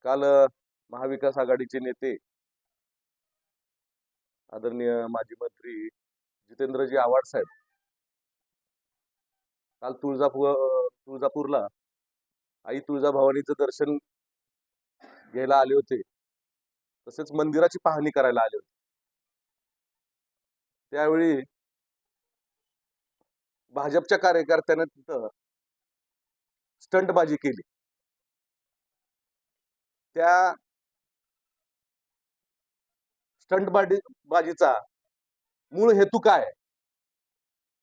काल महाविकास आघाडीचे नेते आदरणीय माजी मंत्री जितेंद्रजी आव्हाड साहेब काल तुळजापूरला आई तुळजाभवानीचं दर्शन घ्यायला आले होते, तसेच मंदिराची पाहणी करायला आले होते। त्यावेळी भाजपच्या कार्यकर्त्यांनी तिथं स्टंटबाजी केली। त्या स्टंटबाजीचा मूळ हेतू काय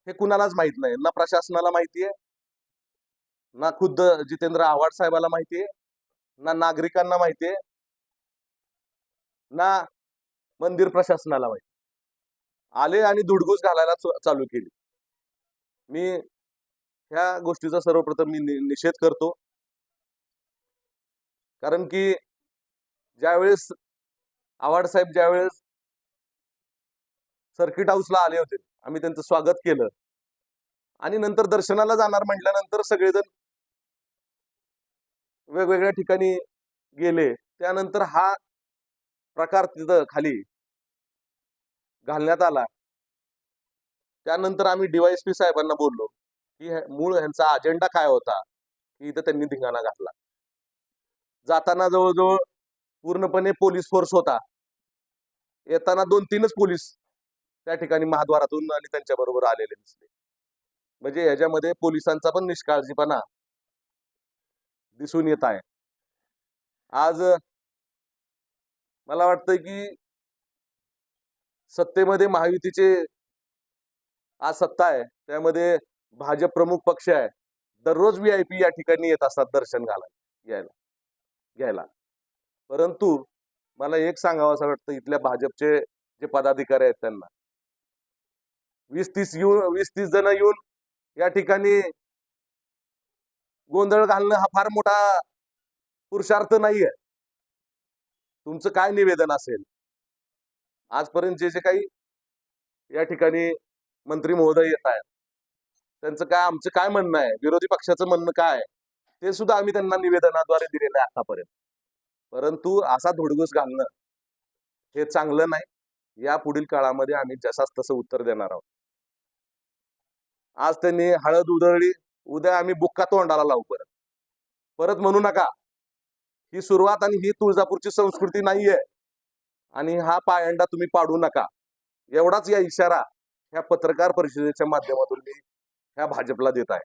हे कुणालाच माहित नाही। ना प्रशासनाला माहिती आहे, ना खुद्द जितेंद्र आव्हाड साहेबाला माहिती आहे, ना नागरिकांना माहिती आहे, ना मंदिर प्रशासनाला माहिती। आले आणि धुडगूस घालायला चालू केली। मी ह्या गोष्टीचा सर्वप्रथम निषेध करतो, कारण की ज्यावेळेस आव्हाड साहेब ज्यावेळेस सर्किट हाऊसला आले होते, आम्ही त्यांचं स्वागत केलं आणि नंतर दर्शनाला जाणार म्हटल्यानंतर सगळेजण वेगवेगळ्या ठिकाणी गेले। त्यानंतर हा प्रकार तिथं खाली घालण्यात आला। त्यानंतर आम्ही डीवायएसपी साहेबांना बोललो की मूळ ह्यांचा अजेंडा काय होता, की इथं त्यांनी धिंगाणा घातला। जाताना जवळजवळ पूर्णपणे पोलीस फोर्स होता, येताना 2-3च पोलीस त्या ठिकाणी महाद्वारातून आणि त्यांच्या बरोबर आलेले दिसले। म्हणजे याच्यामध्ये पोलिसांचा पण निष्काळजीपणा दिसून येत आहे। आज मला वाटतं की सत्तेमध्ये महायुतीचे आज सत्ता आहे, त्यामध्ये भाजप प्रमुख पक्ष आहे। दररोज व्हीआयपी या ठिकाणी येत असतात दर्शन घ्यायला। परंतु मला एक सांगावं असं वाटतं, इथल्या भाजपचे जे पदाधिकारी आहेत त्यांना 20-30 जण येऊन या ठिकाणी गोंधळ घालणं हा फार मोठा पुरुषार्थ नाहीये। तुमचं काय निवेदन असेल? आजपर्यंत जे काही या ठिकाणी मंत्री महोदय येत आहेत, त्यांचं काय, आमचं काय म्हणणं आहे, विरोधी पक्षाचं म्हणणं काय आहे, ते सुद्धा आम्ही त्यांना निवेदनाद्वारे दिलेलं आहे आतापर्यंत। परंतु असा धुडगूस घालणं हे चांगलं नाही। या पुढील काळामध्ये आम्ही जसाच तसं उत्तर देणार आहोत। आज त्यांनी हळद उधळली, उद्या आम्ही बुक्का तोंडाला लावू परत म्हणू नका। ही सुरुवात आणि ही तुळजापूरची संस्कृती नाहीये आणि हा पायंडा तुम्ही पाडू नका, एवढाच या इशारा ह्या पत्रकार परिषदेच्या माध्यमातून मी ह्या भाजपला देत आहे।